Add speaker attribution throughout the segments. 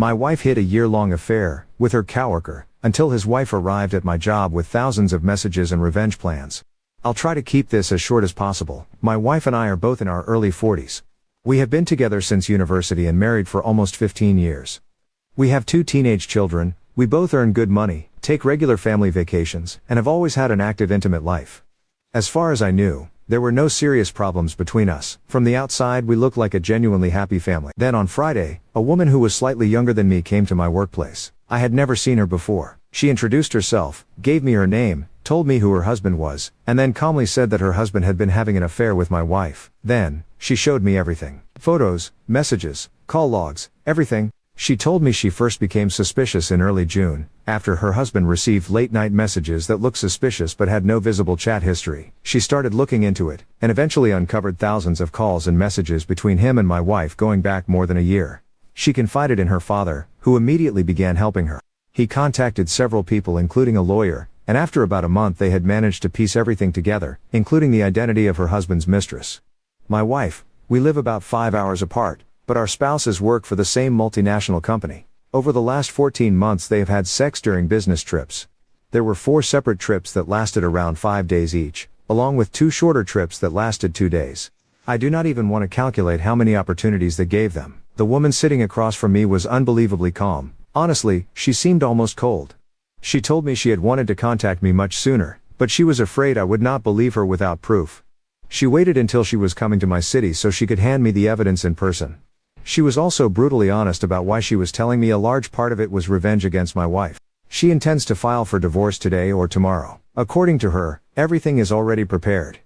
Speaker 1: My wife hid a year-long affair with her coworker until his wife arrived at my job with thousands of messages and revenge plans. I'll try to keep this as short as possible. My wife and I are both in our early 40s. We have been together since university and married for almost 15 years. We have 2 teenage children, we both earn good money, take regular family vacations, and have always had an active intimate life. As far as I knew, there were no serious problems between us. From the outside we looked like a genuinely happy family. Then on Friday, a woman who was slightly younger than me came to my workplace. I had never seen her before. She introduced herself, gave me her name, told me who her husband was, and then calmly said that her husband had been having an affair with my wife. Then, she showed me everything. Photos, messages, call logs, everything. She told me she first became suspicious in early June, after her husband received late-night messages that looked suspicious but had no visible chat history. She started looking into it, and eventually uncovered thousands of calls and messages between him and my wife going back more than a year. She confided in her father, who immediately began helping her. He contacted several people including a lawyer, and after about a month they had managed to piece everything together, including the identity of her husband's mistress. My wife, we live about 5 hours apart, but our spouses work for the same multinational company. Over the last 14 months they have had sex during business trips. There were 4 separate trips that lasted around 5 days each, along with 2 shorter trips that lasted 2 days. I do not even want to calculate how many opportunities they gave them. The woman sitting across from me was unbelievably calm. Honestly, she seemed almost cold. She told me she had wanted to contact me much sooner, but she was afraid I would not believe her without proof. She waited until she was coming to my city so she could hand me the evidence in person. She was also brutally honest about why she was telling me a large part of it was revenge against my wife. She intends to file for divorce today or tomorrow. According to her, everything is already prepared.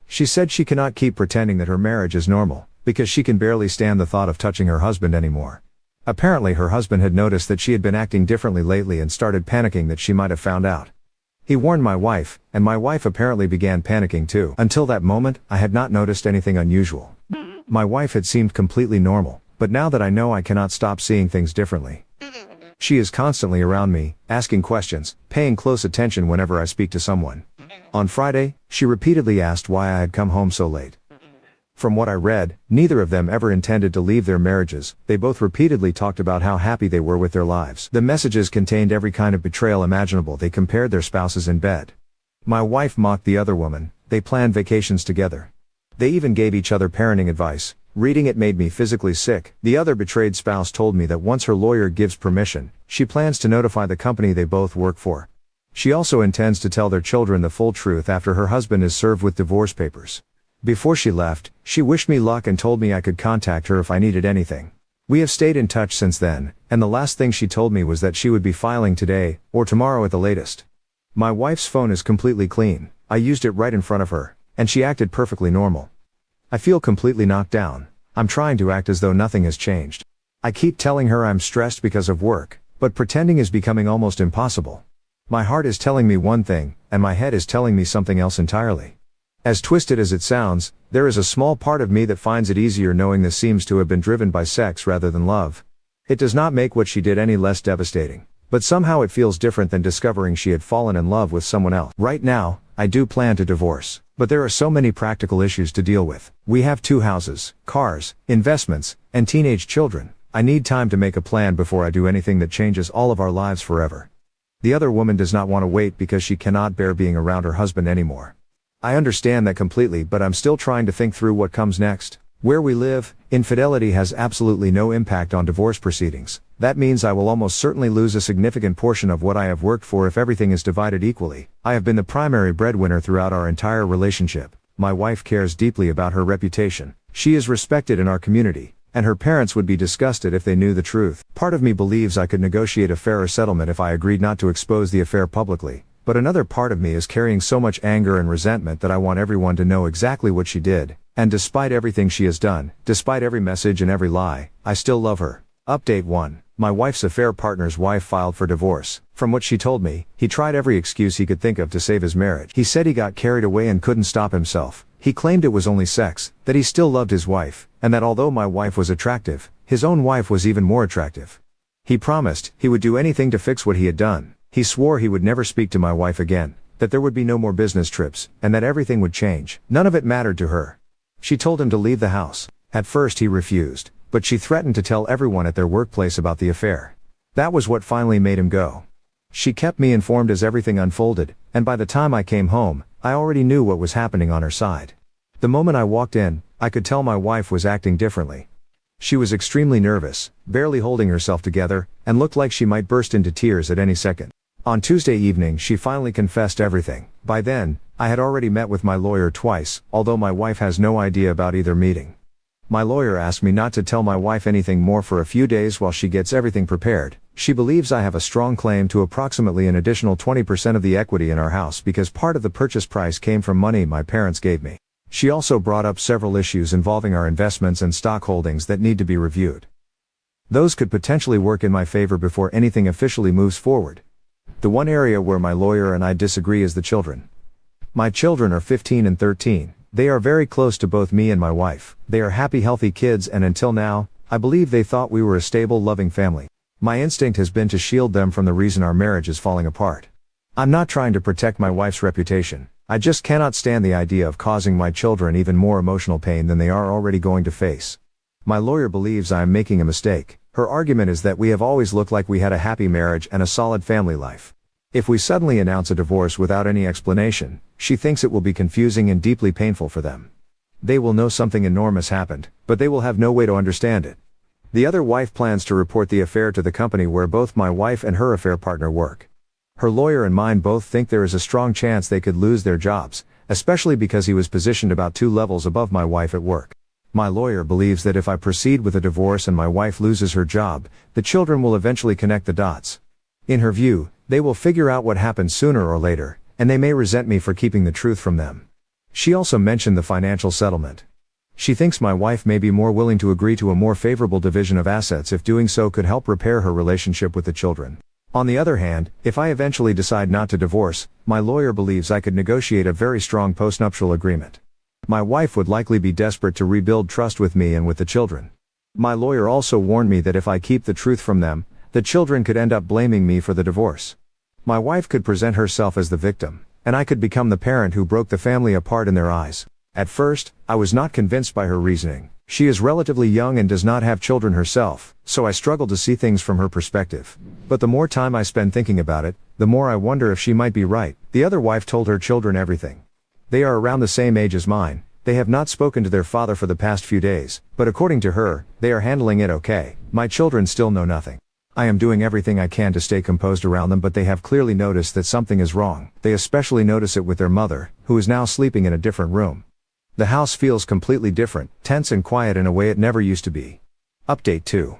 Speaker 1: She said she cannot keep pretending that her marriage is normal, because she can barely stand the thought of touching her husband anymore. Apparently her husband had noticed that she had been acting differently lately and started panicking that she might have found out. He warned my wife, and my wife apparently began panicking too. Until that moment, I had not noticed anything unusual. My wife had seemed completely normal, but now that I know I cannot stop seeing things differently. She is constantly around me, asking questions, paying close attention whenever I speak to someone. On Friday, she repeatedly asked why I had come home so late. From what I read, neither of them ever intended to leave their marriages. They both repeatedly talked about how happy they were with their lives. The messages contained every kind of betrayal imaginable. They compared their spouses in bed. My wife mocked the other woman. They planned vacations together. They even gave each other parenting advice. Reading it made me physically sick. The other betrayed spouse told me that once her lawyer gives permission, she plans to notify the company they both work for. She also intends to tell their children the full truth after her husband is served with divorce papers. Before she left, she wished me luck and told me I could contact her if I needed anything. We have stayed in touch since then, and the last thing she told me was that she would be filing today, or tomorrow at the latest. My wife's phone is completely clean. I used it right in front of her, and she acted perfectly normal. I feel completely knocked down. I'm trying to act as though nothing has changed. I keep telling her I'm stressed because of work, but pretending is becoming almost impossible. My heart is telling me one thing, and my head is telling me something else entirely. As twisted as it sounds, there is a small part of me that finds it easier knowing this seems to have been driven by sex rather than love. It does not make what she did any less devastating, but somehow it feels different than discovering she had fallen in love with someone else. Right now, I do plan to divorce, but there are so many practical issues to deal with. We have 2 houses, cars, investments, and teenage children. I need time to make a plan before I do anything that changes all of our lives forever. The other woman does not want to wait because she cannot bear being around her husband anymore. I understand that completely, but I'm still trying to think through what comes next. Where we live, infidelity has absolutely no impact on divorce proceedings. That means I will almost certainly lose a significant portion of what I have worked for if everything is divided equally. I have been the primary breadwinner throughout our entire relationship. My wife cares deeply about her reputation. She is respected in our community, and her parents would be disgusted if they knew the truth. Part of me believes I could negotiate a fairer settlement if I agreed not to expose the affair publicly, but another part of me is carrying so much anger and resentment that I want everyone to know exactly what she did. And despite everything she has done, despite every message and every lie, I still love her. Update 1. My wife's affair partner's wife filed for divorce. From what she told me, he tried every excuse he could think of to save his marriage. He said he got carried away and couldn't stop himself. He claimed it was only sex, that he still loved his wife, and that although my wife was attractive, his own wife was even more attractive. He promised he would do anything to fix what he had done. He swore he would never speak to my wife again, that there would be no more business trips, and that everything would change. None of it mattered to her. She told him to leave the house. At first he refused, but she threatened to tell everyone at their workplace about the affair. That was what finally made him go. She kept me informed as everything unfolded, and by the time I came home, I already knew what was happening on her side. The moment I walked in, I could tell my wife was acting differently. She was extremely nervous, barely holding herself together, and looked like she might burst into tears at any second. On Tuesday evening she finally confessed everything. By then, I had already met with my lawyer twice, although my wife has no idea about either meeting. My lawyer asked me not to tell my wife anything more for a few days while she gets everything prepared. She believes I have a strong claim to approximately an additional 20% of the equity in our house because part of the purchase price came from money my parents gave me. She also brought up several issues involving our investments and stock holdings that need to be reviewed. Those could potentially work in my favor before anything officially moves forward. The one area where my lawyer and I disagree is the children. My children are 15 and 13. They are very close to both me and my wife. They are happy, healthy kids, and until now, I believe they thought we were a stable, loving family. My instinct has been to shield them from the reason our marriage is falling apart. I'm not trying to protect my wife's reputation. I just cannot stand the idea of causing my children even more emotional pain than they are already going to face. My lawyer believes I am making a mistake. Her argument is that we have always looked like we had a happy marriage and a solid family life. If we suddenly announce a divorce without any explanation, she thinks it will be confusing and deeply painful for them. They will know something enormous happened, but they will have no way to understand it. The other wife plans to report the affair to the company where both my wife and her affair partner work. Her lawyer and mine both think there is a strong chance they could lose their jobs, especially because he was positioned about 2 levels above my wife at work. My lawyer believes that if I proceed with a divorce and my wife loses her job, the children will eventually connect the dots. In her view, they will figure out what happened sooner or later, and they may resent me for keeping the truth from them. She also mentioned the financial settlement. She thinks my wife may be more willing to agree to a more favorable division of assets if doing so could help repair her relationship with the children. On the other hand, if I eventually decide not to divorce, my lawyer believes I could negotiate a very strong postnuptial agreement. My wife would likely be desperate to rebuild trust with me and with the children. My lawyer also warned me that if I keep the truth from them, the children could end up blaming me for the divorce. My wife could present herself as the victim, and I could become the parent who broke the family apart in their eyes. At first, I was not convinced by her reasoning. She is relatively young and does not have children herself, so I struggled to see things from her perspective. But the more time I spend thinking about it, the more I wonder if she might be right. The other wife told her children everything. They are around the same age as mine. They have not spoken to their father for the past few days, but according to her, they are handling it okay. My children still know nothing. I am doing everything I can to stay composed around them, but they have clearly noticed that something is wrong. They especially notice it with their mother, who is now sleeping in a different room. The house feels completely different, tense and quiet in a way it never used to be. Update 2.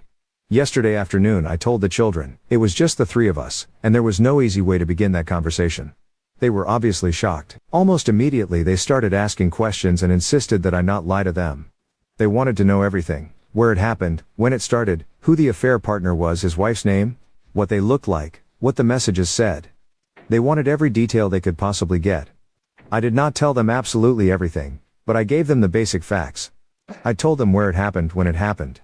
Speaker 1: Yesterday afternoon I told the children. It was just the 3 of us, and there was no easy way to begin that conversation. They were obviously shocked. Almost immediately they started asking questions and insisted that I not lie to them. They wanted to know everything. Where it happened, when it started, who the affair partner was, his wife's name, what they looked like, what the messages said. They wanted every detail they could possibly get. I did not tell them absolutely everything, but I gave them the basic facts. I told them where it happened, when it happened,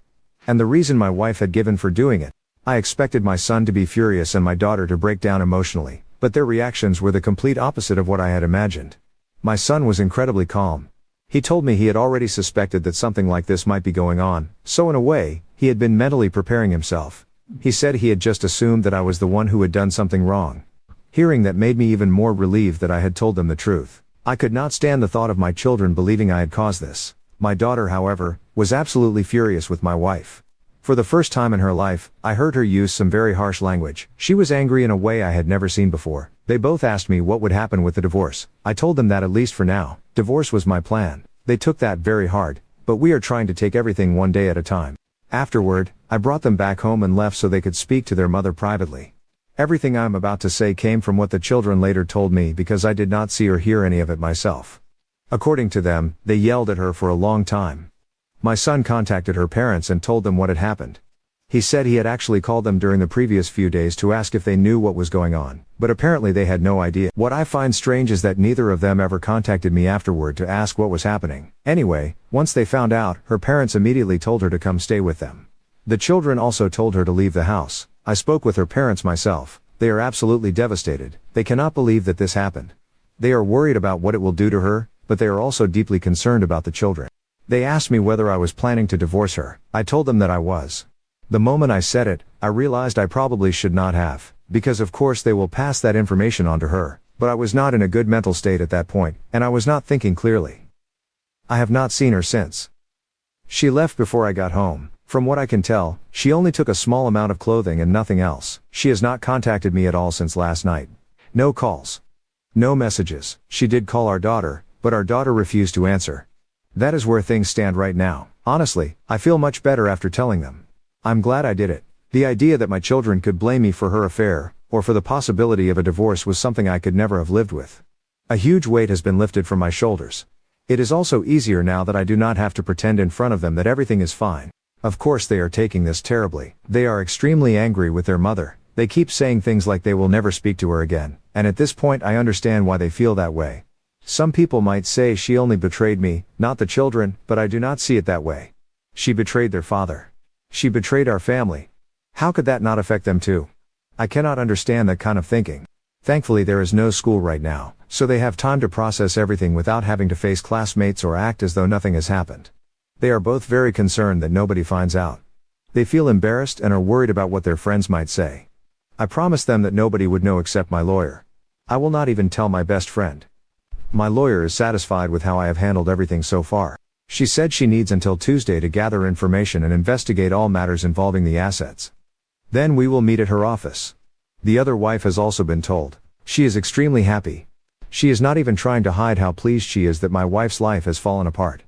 Speaker 1: and the reason my wife had given for doing it. I expected my son to be furious and my daughter to break down emotionally, but their reactions were the complete opposite of what I had imagined. My son was incredibly calm. He told me he had already suspected that something like this might be going on, so in a way, he had been mentally preparing himself. He said he had just assumed that I was the one who had done something wrong. Hearing that made me even more relieved that I had told them the truth. I could not stand the thought of my children believing I had caused this. My daughter, however, was absolutely furious with my wife. For the first time in her life, I heard her use some very harsh language. She was angry in a way I had never seen before. They both asked me what would happen with the divorce. I told them that at least for now, divorce was my plan. They took that very hard, but we are trying to take everything one day at a time. Afterward, I brought them back home and left so they could speak to their mother privately. Everything I am about to say came from what the children later told me because I did not see or hear any of it myself. According to them, they yelled at her for a long time. My son contacted her parents and told them what had happened. He said he had actually called them during the previous few days to ask if they knew what was going on, but apparently they had no idea. What I find strange is that neither of them ever contacted me afterward to ask what was happening. Anyway, once they found out, her parents immediately told her to come stay with them. The children also told her to leave the house. I spoke with her parents myself. They are absolutely devastated. They cannot believe that this happened. They are worried about what it will do to her, but they are also deeply concerned about the children. They asked me whether I was planning to divorce her. I told them that I was. The moment I said it, I realized I probably should not have, because of course they will pass that information on to her, but I was not in a good mental state at that point, and I was not thinking clearly. I have not seen her since. She left before I got home. From what I can tell, she only took a small amount of clothing and nothing else. She has not contacted me at all since last night. No calls. No messages. She did call our daughter, but our daughter refused to answer. That is where things stand right now. Honestly, I feel much better after telling them. I'm glad I did it. The idea that my children could blame me for her affair, or for the possibility of a divorce, was something I could never have lived with. A huge weight has been lifted from my shoulders. It is also easier now that I do not have to pretend in front of them that everything is fine. Of course they are taking this terribly. They are extremely angry with their mother. They keep saying things like they will never speak to her again, and at this point I understand why they feel that way. Some people might say she only betrayed me, not the children, but I do not see it that way. She betrayed their father. She betrayed our family. How could that not affect them too? I cannot understand that kind of thinking. Thankfully there is no school right now, so they have time to process everything without having to face classmates or act as though nothing has happened. They are both very concerned that nobody finds out. They feel embarrassed and are worried about what their friends might say. I promised them that nobody would know except my lawyer. I will not even tell my best friend. My lawyer is satisfied with how I have handled everything so far. She said she needs until Tuesday to gather information and investigate all matters involving the assets. Then we will meet at her office. The other wife has also been told. She is extremely happy. She is not even trying to hide how pleased she is that my wife's life has fallen apart.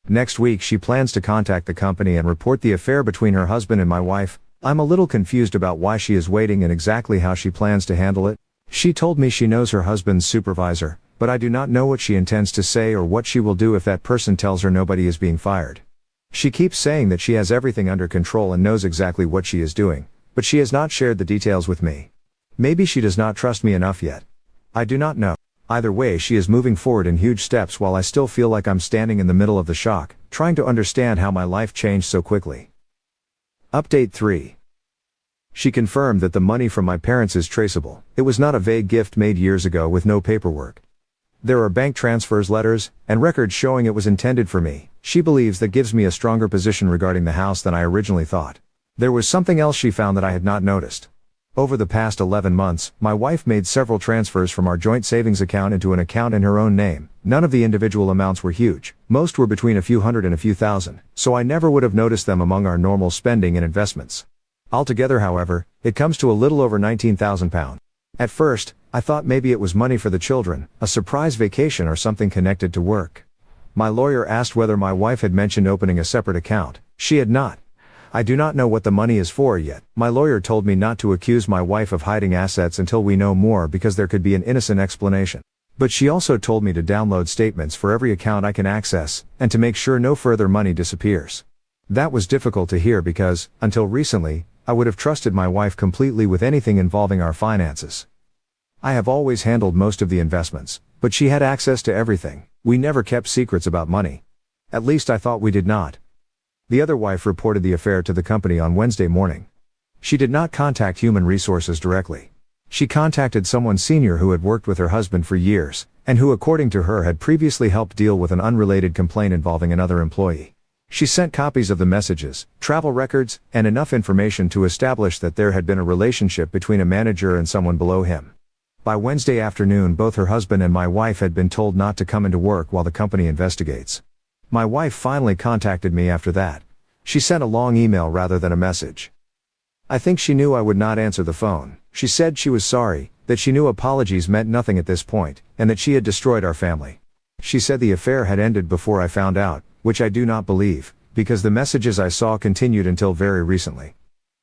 Speaker 1: Next week she plans to contact the company and report the affair between her husband and my wife. I'm a little confused about why she is waiting and exactly how she plans to handle it. She told me she knows her husband's supervisor, but I do not know what she intends to say or what she will do if that person tells her nobody is being fired. She keeps saying that she has everything under control and knows exactly what she is doing, but she has not shared the details with me. Maybe she does not trust me enough yet. I do not know. Either way, she is moving forward in huge steps while I still feel like I'm standing in the middle of the shock, trying to understand how my life changed so quickly. Update 3. She confirmed that the money from my parents is traceable. It was not a vague gift made years ago with no paperwork. There are bank transfers, letters, and records showing it was intended for me. She believes that gives me a stronger position regarding the house than I originally thought. There was something else she found that I had not noticed. Over the past 11 months, my wife made several transfers from our joint savings account into an account in her own name. None of the individual amounts were huge. Most were between a few hundred and a few thousand, so I never would have noticed them among our normal spending and investments. Altogether, however, it comes to a little over £19,000. At first, I thought maybe it was money for the children, a surprise vacation or something connected to work. My lawyer asked whether my wife had mentioned opening a separate account. She had not. I do not know what the money is for yet. My lawyer told me not to accuse my wife of hiding assets until we know more because there could be an innocent explanation. But she also told me to download statements for every account I can access, and to make sure no further money disappears. That was difficult to hear because, until recently, I would have trusted my wife completely with anything involving our finances. I have always handled most of the investments, but she had access to everything. We never kept secrets about money. At least I thought we did not. The other wife reported the affair to the company on Wednesday morning. She did not contact human resources directly. She contacted someone senior who had worked with her husband for years, and who according to her had previously helped deal with an unrelated complaint involving another employee. She sent copies of the messages, travel records, and enough information to establish that there had been a relationship between a manager and someone below him. By Wednesday afternoon, both her husband and my wife had been told not to come into work while the company investigates. My wife finally contacted me after that. She sent a long email rather than a message. I think she knew I would not answer the phone. She said she was sorry, that she knew apologies meant nothing at this point, and that she had destroyed our family. She said the affair had ended before I found out, which I do not believe, because the messages I saw continued until very recently.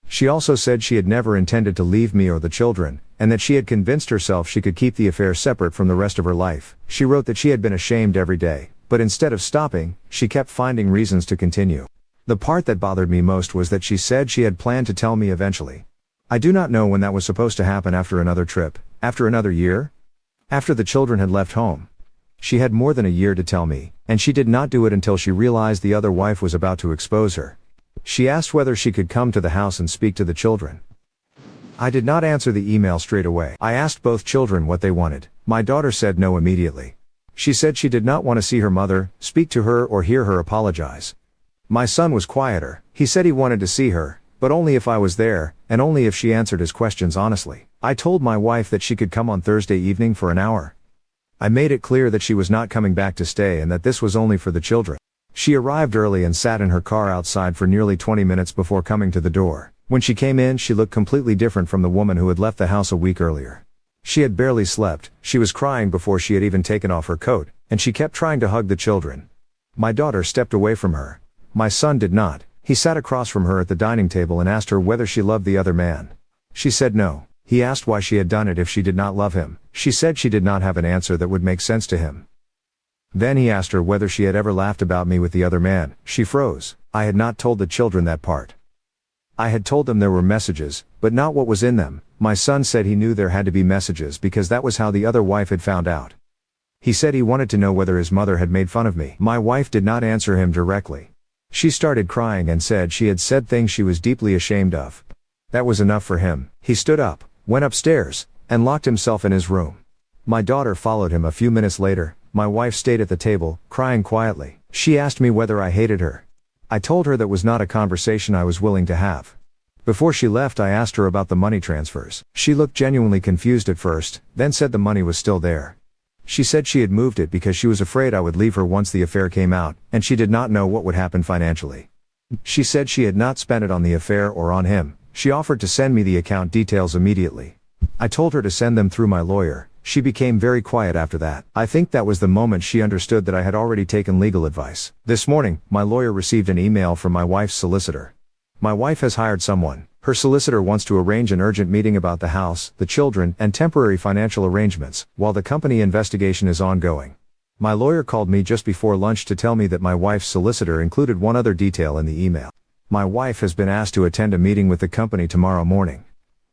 Speaker 1: She also said she had never intended to leave me or the children, and that she had convinced herself she could keep the affair separate from the rest of her life. She wrote that she had been ashamed every day, but instead of stopping, she kept finding reasons to continue. The part that bothered me most was that she said she had planned to tell me eventually. I do not know when that was supposed to happen. After another trip? After another year? After the children had left home? She had more than a year to tell me, and she did not do it until she realized the other wife was about to expose her. She asked whether she could come to the house and speak to the children. I did not answer the email straight away. I asked both children what they wanted. My daughter said no immediately. She said she did not want to see her mother, speak to her or hear her apologize. My son was quieter. He said he wanted to see her, but only if I was there, and only if she answered his questions honestly. I told my wife that she could come on Thursday evening for an hour. I made it clear that she was not coming back to stay and that this was only for the children. She arrived early and sat in her car outside for nearly 20 minutes before coming to the door. When she came in, she looked completely different from the woman who had left the house a week earlier. She had barely slept, she was crying before she had even taken off her coat, and she kept trying to hug the children. My daughter stepped away from her. My son did not. He sat across from her at the dining table and asked her whether she loved the other man. She said no. He asked why she had done it if she did not love him. She said she did not have an answer that would make sense to him. Then he asked her whether she had ever laughed about me with the other man. She froze. I had not told the children that part. I had told them there were messages, but not what was in them. My son said he knew there had to be messages because that was how the other wife had found out. He said he wanted to know whether his mother had made fun of me. My wife did not answer him directly. She started crying and said she had said things she was deeply ashamed of. That was enough for him. He stood up, went upstairs, and locked himself in his room. My daughter followed him a few minutes later. My wife stayed at the table, crying quietly. She asked me whether I hated her. I told her that was not a conversation I was willing to have. Before she left, I asked her about the money transfers. She looked genuinely confused at first, then said the money was still there. She said she had moved it because she was afraid I would leave her once the affair came out, and she did not know what would happen financially. She said she had not spent it on the affair or on him. She offered to send me the account details immediately. I told her to send them through my lawyer. She became very quiet after that. I think that was the moment she understood that I had already taken legal advice. This morning, my lawyer received an email from my wife's solicitor. My wife has hired someone. Her solicitor wants to arrange an urgent meeting about the house, the children, and temporary financial arrangements, while the company investigation is ongoing. My lawyer called me just before lunch to tell me that my wife's solicitor included one other detail in the email. My wife has been asked to attend a meeting with the company tomorrow morning.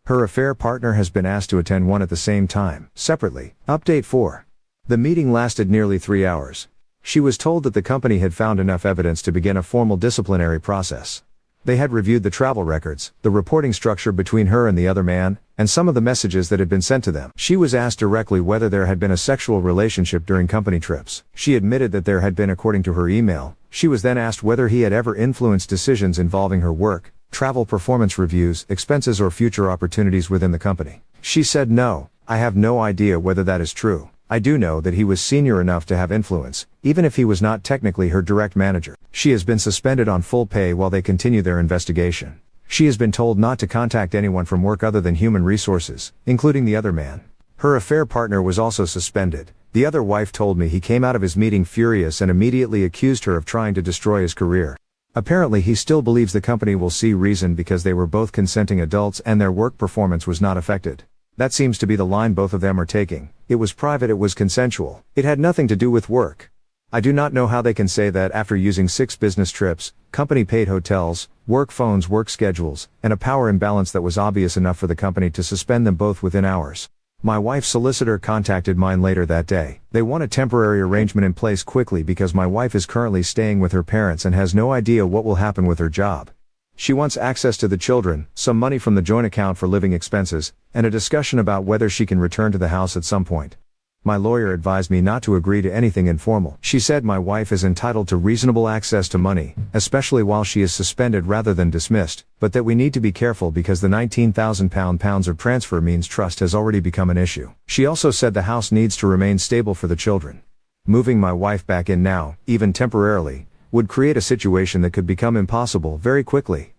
Speaker 1: Her affair partner has been asked to attend one at the same time, separately. Update 4. The meeting lasted nearly 3 hours. She was told that the company had found enough evidence to begin a formal disciplinary process. They had reviewed the travel records, the reporting structure between her and the other man, and some of the messages that had been sent to them. She was asked directly whether there had been a sexual relationship during company trips. She admitted that there had been according to her email. She was then asked whether he had ever influenced decisions involving her work, travel performance reviews, expenses or future opportunities within the company. She said no, I have no idea whether that is true. I do know that he was senior enough to have influence, even if he was not technically her direct manager. She has been suspended on full pay while they continue their investigation. She has been told not to contact anyone from work other than human resources, including the other man. Her affair partner was also suspended. The other wife told me he came out of his meeting furious and immediately accused her of trying to destroy his career. Apparently he still believes the company will see reason because they were both consenting adults and their work performance was not affected. That seems to be the line both of them are taking. It was private, it was consensual. It had nothing to do with work. I do not know how they can say that after using 6 business trips, company-paid hotels, work phones, work schedules, and a power imbalance that was obvious enough for the company to suspend them both within hours. My wife's solicitor contacted mine later that day. They want a temporary arrangement in place quickly because my wife is currently staying with her parents and has no idea what will happen with her job. She wants access to the children, some money from the joint account for living expenses, and a discussion about whether she can return to the house at some point. My lawyer advised me not to agree to anything informal. She said my wife is entitled to reasonable access to money, especially while she is suspended rather than dismissed, but that we need to be careful because the £19,000 of transfer means trust has already become an issue. She also said the house needs to remain stable for the children. Moving my wife back in now, even temporarily, would create a situation that could become impossible very quickly.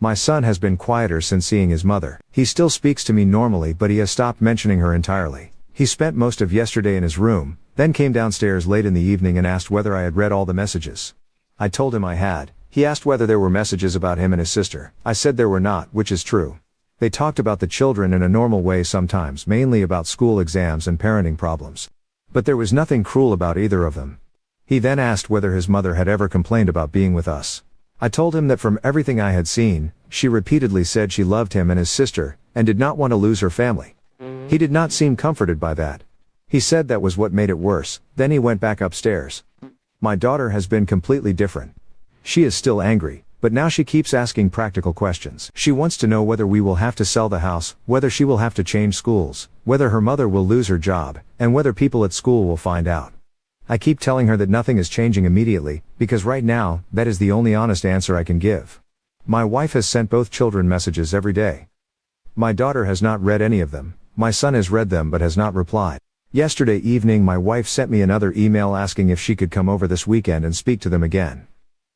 Speaker 1: My son has been quieter since seeing his mother. He still speaks to me normally, but he has stopped mentioning her entirely. He spent most of yesterday in his room, then came downstairs late in the evening and asked whether I had read all the messages. I told him I had. He asked whether there were messages about him and his sister. I said there were not, which is true. They talked about the children in a normal way sometimes, mainly about school exams and parenting problems. But there was nothing cruel about either of them. He then asked whether his mother had ever complained about being with us. I told him that from everything I had seen, she repeatedly said she loved him and his sister, and did not want to lose her family. He did not seem comforted by that. He said that was what made it worse. Then he went back upstairs. My daughter has been completely different. She is still angry, but now she keeps asking practical questions. She wants to know whether we will have to sell the house, whether she will have to change schools, whether her mother will lose her job, and whether people at school will find out. I keep telling her that nothing is changing immediately, because right now, that is the only honest answer I can give. My wife has sent both children messages every day. My daughter has not read any of them. My son has read them but has not replied. Yesterday evening my wife sent me another email asking if she could come over this weekend and speak to them again.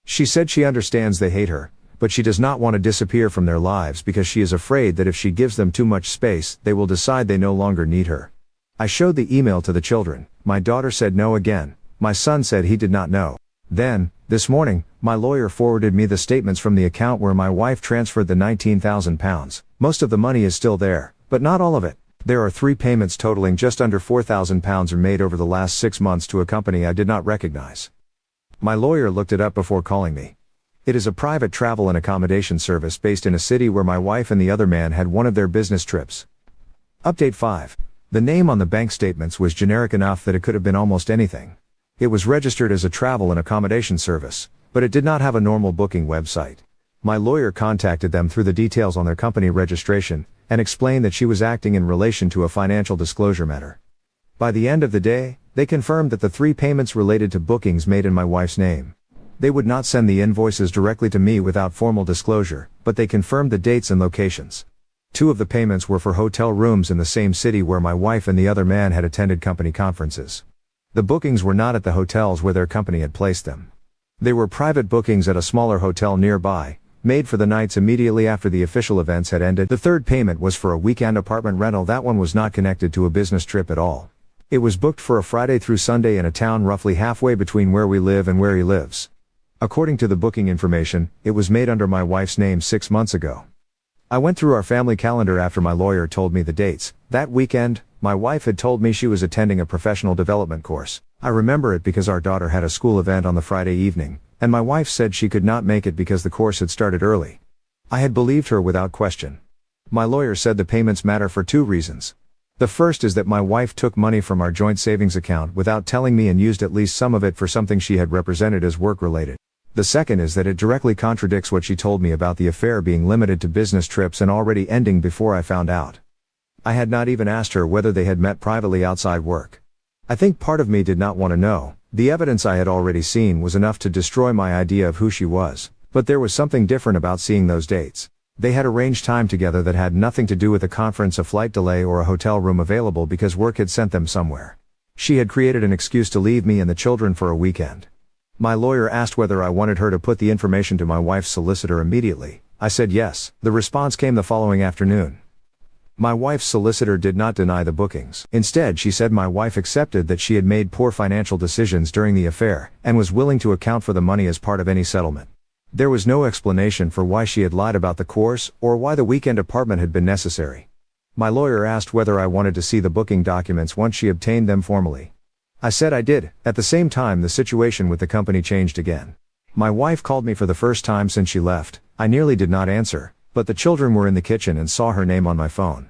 Speaker 1: She said she understands they hate her, but she does not want to disappear from their lives because she is afraid that if she gives them too much space, they will decide they no longer need her. I showed the email to the children. My daughter said no again. My son said he did not know. Then, this morning, my lawyer forwarded me the statements from the account where my wife transferred the £19,000. Most of the money is still there, but not all of it. There are 3 payments totaling just under £4,000 are made over the last 6 months to a company I did not recognize. My lawyer looked it up before calling me. It is a private travel and accommodation service based in a city where my wife and the other man had one of their business trips. Update 5. The name on the bank statements was generic enough that it could have been almost anything. It was registered as a travel and accommodation service, but it did not have a normal booking website. My lawyer contacted them through the details on their company registration, and explained that she was acting in relation to a financial disclosure matter. By the end of the day, they confirmed that the 3 payments related to bookings made in my wife's name. They would not send the invoices directly to me without formal disclosure, but they confirmed the dates and locations. 2 of the payments were for hotel rooms in the same city where my wife and the other man had attended company conferences. The bookings were not at the hotels where their company had placed them. They were private bookings at a smaller hotel nearby, made for the nights immediately after the official events had ended. The 3rd payment was for a weekend apartment rental. That one was not connected to a business trip at all. It was booked for a Friday through Sunday in a town roughly halfway between where we live and where he lives. According to the booking information, it was made under my wife's name 6 months ago. I went through our family calendar after my lawyer told me the dates. That weekend, my wife had told me she was attending a professional development course. I remember it because our daughter had a school event on the Friday evening, and my wife said she could not make it because the course had started early. I had believed her without question. My lawyer said the payments matter for 2 reasons. The first is that my wife took money from our joint savings account without telling me and used at least some of it for something she had represented as work-related. The second is that it directly contradicts what she told me about the affair being limited to business trips and already ending before I found out. I had not even asked her whether they had met privately outside work. I think part of me did not want to know. The evidence I had already seen was enough to destroy my idea of who she was, but there was something different about seeing those dates. They had arranged time together that had nothing to do with a conference, a flight delay, or a hotel room available because work had sent them somewhere. She had created an excuse to leave me and the children for a weekend. My lawyer asked whether I wanted her to put the information to my wife's solicitor immediately. I said yes. The response came the following afternoon. My wife's solicitor did not deny the bookings. Instead, she said my wife accepted that she had made poor financial decisions during the affair, and was willing to account for the money as part of any settlement. There was no explanation for why she had lied about the course, or why the weekend apartment had been necessary. My lawyer asked whether I wanted to see the booking documents once she obtained them formally. I said I did. At the same time, the situation with the company changed again. My wife called me for the first time since she left. I nearly did not answer, but the children were in the kitchen and saw her name on my phone.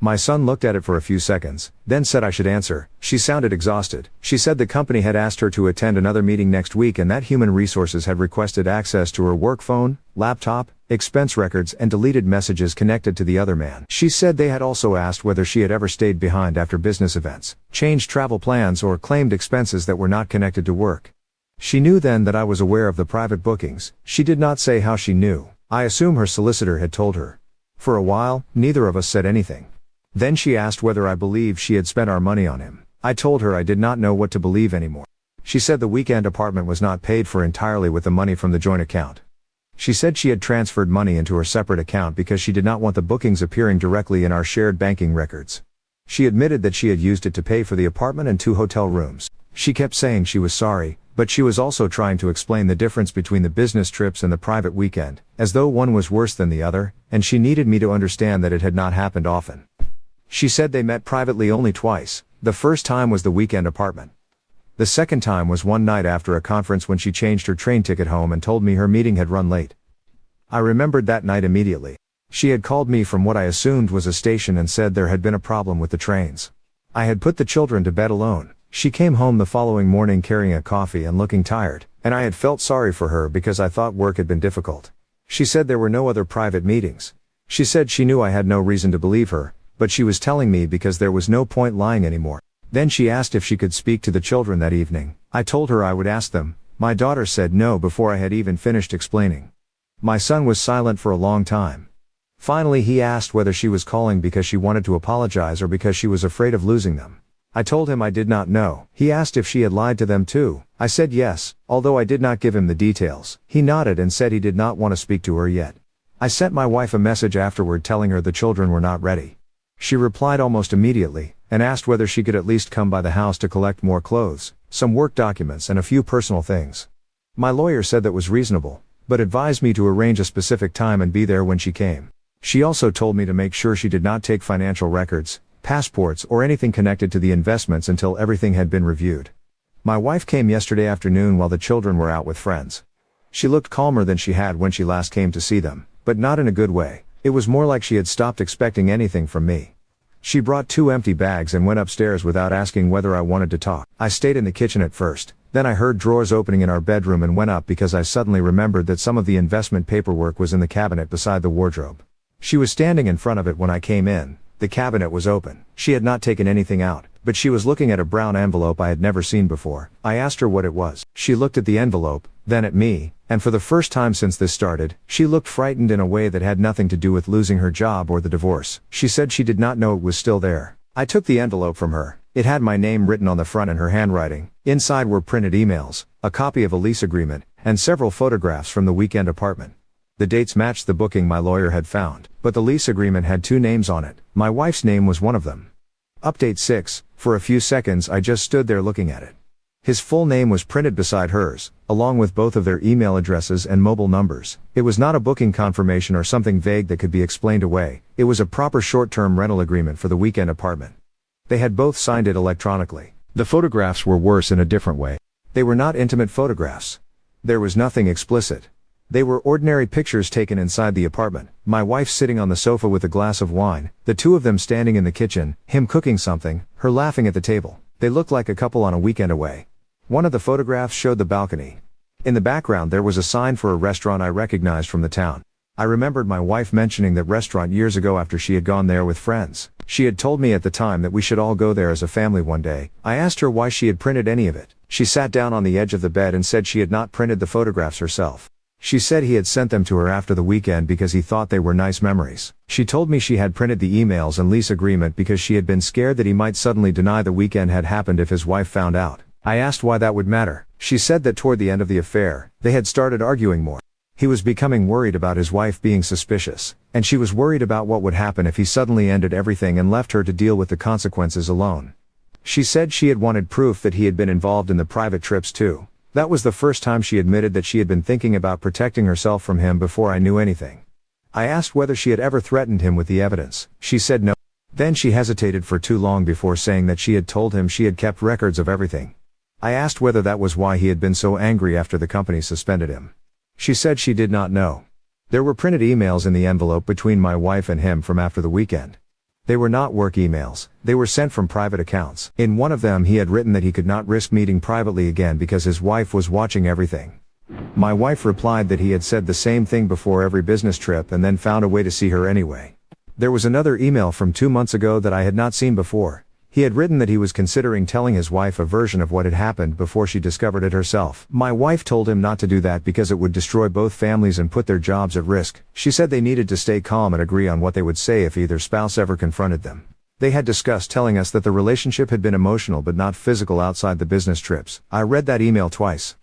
Speaker 1: My son looked at it for a few seconds, then said I should answer. She sounded exhausted. She said the company had asked her to attend another meeting next week and that Human Resources had requested access to her work phone, laptop, expense records and deleted messages connected to the other man. She said they had also asked whether she had ever stayed behind after business events, changed travel plans or claimed expenses that were not connected to work. She knew then that I was aware of the private bookings. She did not say how she knew. I assume her solicitor had told her. For a while, neither of us said anything. Then she asked whether I believed she had spent our money on him. I told her I did not know what to believe anymore. She said the weekend apartment was not paid for entirely with the money from the joint account. She said she had transferred money into her separate account because she did not want the bookings appearing directly in our shared banking records. She admitted that she had used it to pay for the apartment and 2 hotel rooms. She kept saying she was sorry, but she was also trying to explain the difference between the business trips and the private weekend, as though one was worse than the other, and she needed me to understand that it had not happened often. She said they met privately only twice. The first time was the weekend apartment. The second time was one night after a conference when she changed her train ticket home and told me her meeting had run late. I remembered that night immediately. She had called me from what I assumed was a station and said there had been a problem with the trains. I had put the children to bed alone. She came home the following morning carrying a coffee and looking tired, and I had felt sorry for her because I thought work had been difficult. She said there were no other private meetings. She said she knew I had no reason to believe her, but she was telling me because there was no point lying anymore. Then she asked if she could speak to the children that evening. I told her I would ask them. My daughter said no before I had even finished explaining. My son was silent for a long time. Finally he asked whether she was calling because she wanted to apologize or because she was afraid of losing them. I told him I did not know. He asked if she had lied to them too. I said yes, although I did not give him the details. He nodded and said he did not want to speak to her yet. I sent my wife a message afterward telling her the children were not ready. She replied almost immediately, and asked whether she could at least come by the house to collect more clothes, some work documents and a few personal things. My lawyer said that was reasonable, but advised me to arrange a specific time and be there when she came. She also told me to make sure she did not take financial records, passports or anything connected to the investments until everything had been reviewed. My wife came yesterday afternoon while the children were out with friends. She looked calmer than she had when she last came to see them, but not in a good way. It was more like she had stopped expecting anything from me. She brought 2 empty bags and went upstairs without asking whether I wanted to talk. I stayed in the kitchen at first, then I heard drawers opening in our bedroom and went up because I suddenly remembered that some of the investment paperwork was in the cabinet beside the wardrobe. She was standing in front of it when I came in. The cabinet was open. She had not taken anything out, but she was looking at a brown envelope I had never seen before. I asked her what it was. She looked at the envelope, then at me, and for the first time since this started, she looked frightened in a way that had nothing to do with losing her job or the divorce. She said she did not know it was still there. I took the envelope from her. It had my name written on the front in her handwriting. Inside were printed emails, a copy of a lease agreement, and several photographs from the weekend apartment. The dates matched the booking my lawyer had found, but the lease agreement had 2 names on it. My wife's name was one of them. Update 6, for a few seconds I just stood there looking at it. His full name was printed beside hers, along with both of their email addresses and mobile numbers. It was not a booking confirmation or something vague that could be explained away. It was a proper short-term rental agreement for the weekend apartment. They had both signed it electronically. The photographs were worse in a different way. They were not intimate photographs. There was nothing explicit. They were ordinary pictures taken inside the apartment. My wife sitting on the sofa with a glass of wine, the 2 of them standing in the kitchen, him cooking something, her laughing at the table. They looked like a couple on a weekend away. One of the photographs showed the balcony. In the background there was a sign for a restaurant I recognized from the town. I remembered my wife mentioning that restaurant years ago after she had gone there with friends. She had told me at the time that we should all go there as a family one day. I asked her why she had printed any of it. She sat down on the edge of the bed and said she had not printed the photographs herself. She said he had sent them to her after the weekend because he thought they were nice memories. She told me she had printed the emails and lease agreement because she had been scared that he might suddenly deny the weekend had happened if his wife found out. I asked why that would matter. She said that toward the end of the affair, they had started arguing more. He was becoming worried about his wife being suspicious, and she was worried about what would happen if he suddenly ended everything and left her to deal with the consequences alone. She said she had wanted proof that he had been involved in the private trips too. That was the first time she admitted that she had been thinking about protecting herself from him before I knew anything. I asked whether she had ever threatened him with the evidence. She said no. Then she hesitated for too long before saying that she had told him she had kept records of everything. I asked whether that was why he had been so angry after the company suspended him. She said she did not know. There were printed emails in the envelope between my wife and him from after the weekend. They were not work emails, they were sent from private accounts. In one of them he had written that he could not risk meeting privately again because his wife was watching everything. My wife replied that he had said the same thing before every business trip and then found a way to see her anyway. There was another email from 2 months ago that I had not seen before. He had written that he was considering telling his wife a version of what had happened before she discovered it herself. My wife told him not to do that because it would destroy both families and put their jobs at risk. She said they needed to stay calm and agree on what they would say if either spouse ever confronted them. They had discussed telling us that the relationship had been emotional but not physical outside the business trips. I read that email twice.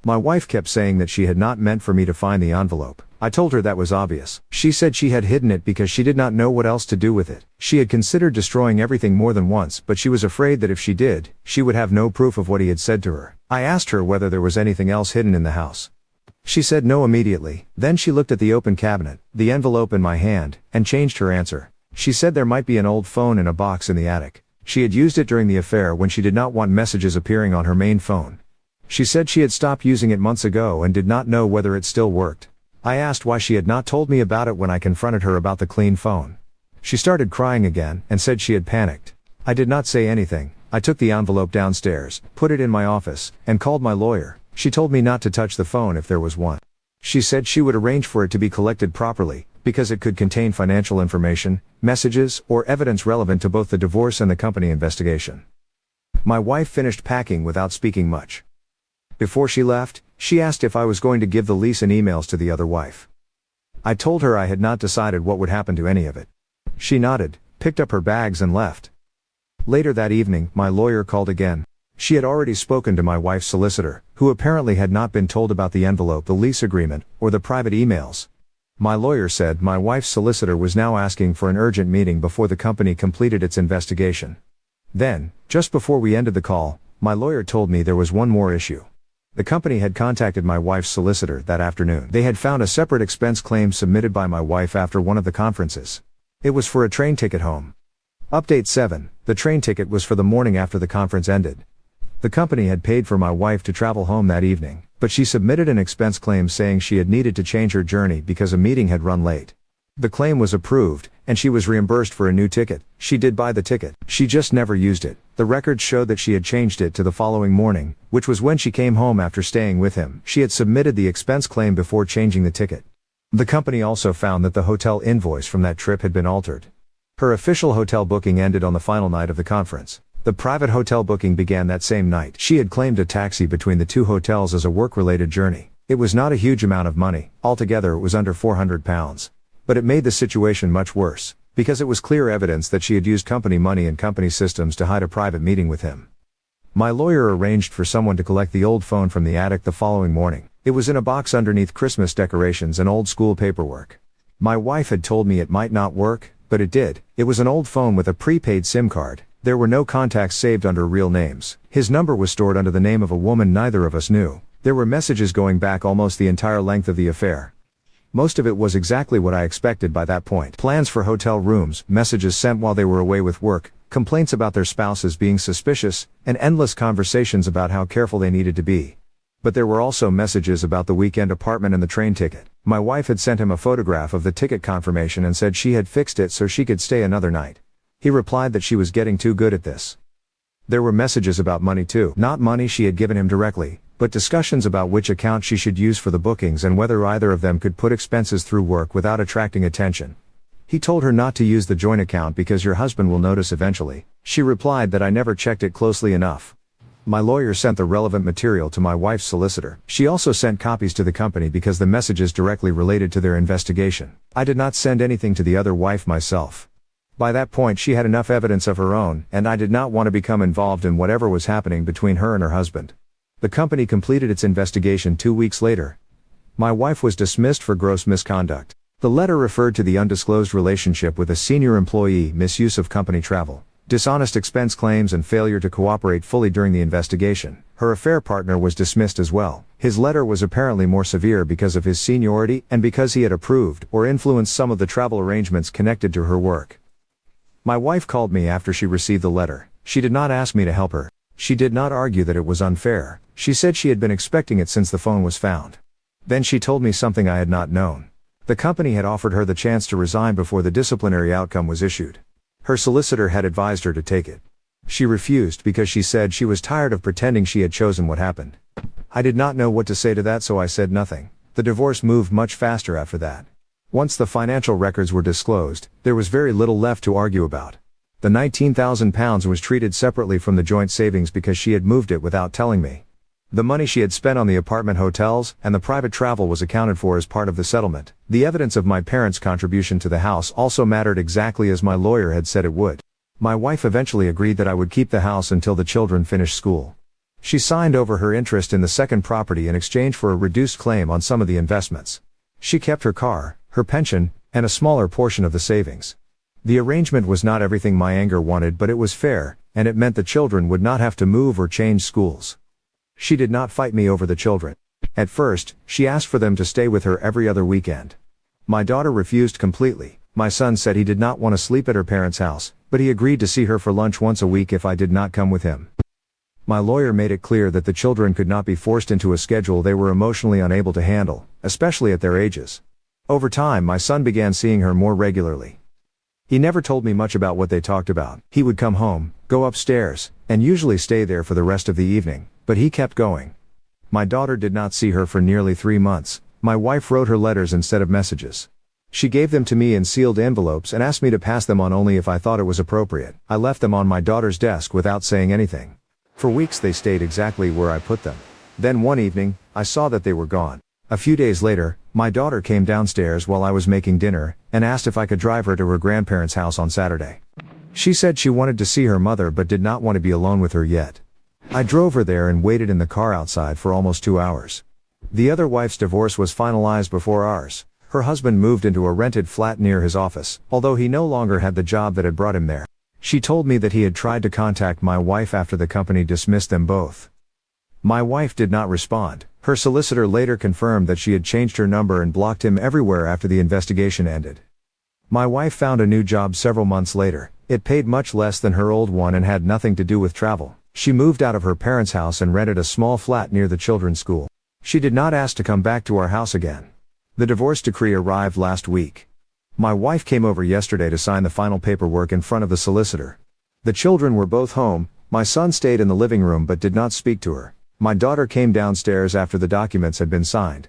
Speaker 1: My wife kept saying that she had not meant for me to find the envelope. I told her that was obvious. She said she had hidden it because she did not know what else to do with it. She had considered destroying everything more than once, but she was afraid that if she did, she would have no proof of what he had said to her. I asked her whether there was anything else hidden in the house. She said no immediately. Then she looked at the open cabinet, the envelope in my hand, and changed her answer. She said there might be an old phone in a box in the attic. She had used it during the affair when she did not want messages appearing on her main phone. She said she had stopped using it months ago and did not know whether it still worked. I asked why she had not told me about it when I confronted her about the clean phone. She started crying again and said she had panicked. I did not say anything. I took the envelope downstairs, put it in my office, and called my lawyer. She told me not to touch the phone if there was one. She said she would arrange for it to be collected properly, because it could contain financial information, messages, or evidence relevant to both the divorce and the company investigation. My wife finished packing without speaking much. Before she left, she asked if I was going to give the lease and emails to the other wife. I told her I had not decided what would happen to any of it. She nodded, picked up her bags and left. Later that evening, my lawyer called again. She had already spoken to my wife's solicitor, who apparently had not been told about the envelope, the lease agreement, or the private emails. My lawyer said my wife's solicitor was now asking for an urgent meeting before the company completed its investigation. Then, just before we ended the call, my lawyer told me there was one more issue. The company had contacted my wife's solicitor that afternoon. They had found a separate expense claim submitted by my wife after one of the conferences. It was for a train ticket home. Update 7, the train ticket was for the morning after the conference ended. The company had paid for my wife to travel home that evening, but she submitted an expense claim saying she had needed to change her journey because a meeting had run late. The claim was approved, and she was reimbursed for a new ticket. She did buy the ticket, she just never used it. The records showed that she had changed it to the following morning, which was when she came home after staying with him. She had submitted the expense claim before changing the ticket. The company also found that the hotel invoice from that trip had been altered. Her official hotel booking ended on the final night of the conference. The private hotel booking began that same night. She had claimed a taxi between the two hotels as a work-related journey. It was not a huge amount of money, altogether it was under £400. But it made the situation much worse, because it was clear evidence that she had used company money and company systems to hide a private meeting with him. My lawyer arranged for someone to collect the old phone from the attic the following morning. It was in a box underneath Christmas decorations and old school paperwork. My wife had told me it might not work, but it did. It was an old phone with a prepaid SIM card. There were no contacts saved under real names. His number was stored under the name of a woman neither of us knew. There were messages going back almost the entire length of the affair. Most of it was exactly what I expected by that point. Plans for hotel rooms, messages sent while they were away with work, complaints about their spouses being suspicious, and endless conversations about how careful they needed to be. But there were also messages about the weekend apartment and the train ticket. My wife had sent him a photograph of the ticket confirmation and said she had fixed it so she could stay another night. He replied that she was getting too good at this. There were messages about money too. Not money she had given him directly, but discussions about which account she should use for the bookings and whether either of them could put expenses through work without attracting attention. He told her not to use the joint account because your husband will notice eventually. She replied that I never checked it closely enough. My lawyer sent the relevant material to my wife's solicitor. She also sent copies to the company because the messages directly related to their investigation. I did not send anything to the other wife myself. By that point she had enough evidence of her own, and I did not want to become involved in whatever was happening between her and her husband. The company completed its investigation 2 weeks later. My wife was dismissed for gross misconduct. The letter referred to the undisclosed relationship with a senior employee, misuse of company travel, dishonest expense claims and failure to cooperate fully during the investigation. Her affair partner was dismissed as well. His letter was apparently more severe because of his seniority and because he had approved or influenced some of the travel arrangements connected to her work. My wife called me after she received the letter. She did not ask me to help her. She did not argue that it was unfair. She said she had been expecting it since the phone was found. Then she told me something I had not known. The company had offered her the chance to resign before the disciplinary outcome was issued. Her solicitor had advised her to take it. She refused because she said she was tired of pretending she had chosen what happened. I did not know what to say to that, so I said nothing. The divorce moved much faster after that. Once the financial records were disclosed, there was very little left to argue about. The £19,000 was treated separately from the joint savings because she had moved it without telling me. The money she had spent on the apartment hotels and the private travel was accounted for as part of the settlement. The evidence of my parents' contribution to the house also mattered exactly as my lawyer had said it would. My wife eventually agreed that I would keep the house until the children finished school. She signed over her interest in the second property in exchange for a reduced claim on some of the investments. She kept her car, her pension, and a smaller portion of the savings. The arrangement was not everything my anger wanted, but it was fair, and it meant the children would not have to move or change schools. She did not fight me over the children. At first, she asked for them to stay with her every other weekend. My daughter refused completely. My son said he did not want to sleep at her parents' house, but he agreed to see her for lunch once a week if I did not come with him. My lawyer made it clear that the children could not be forced into a schedule they were emotionally unable to handle, especially at their ages. Over time, my son began seeing her more regularly. He never told me much about what they talked about. He would come home, go upstairs, and usually stay there for the rest of the evening, but he kept going. My daughter did not see her for nearly 3 months. My wife wrote her letters instead of messages. She gave them to me in sealed envelopes and asked me to pass them on only if I thought it was appropriate. I left them on my daughter's desk without saying anything. For weeks they stayed exactly where I put them. Then one evening, I saw that they were gone. A few days later, my daughter came downstairs while I was making dinner, and asked if I could drive her to her grandparents' house on Saturday. She said she wanted to see her mother but did not want to be alone with her yet. I drove her there and waited in the car outside for almost 2 hours. The other wife's divorce was finalized before ours. Her husband moved into a rented flat near his office, although he no longer had the job that had brought him there. She told me that he had tried to contact my wife after the company dismissed them both. My wife did not respond. Her solicitor later confirmed that she had changed her number and blocked him everywhere after the investigation ended. My wife found a new job several months later. It paid much less than her old one and had nothing to do with travel. She moved out of her parents' house and rented a small flat near the children's school. She did not ask to come back to our house again. The divorce decree arrived last week. My wife came over yesterday to sign the final paperwork in front of the solicitor. The children were both home. My son stayed in the living room but did not speak to her. My daughter came downstairs after the documents had been signed.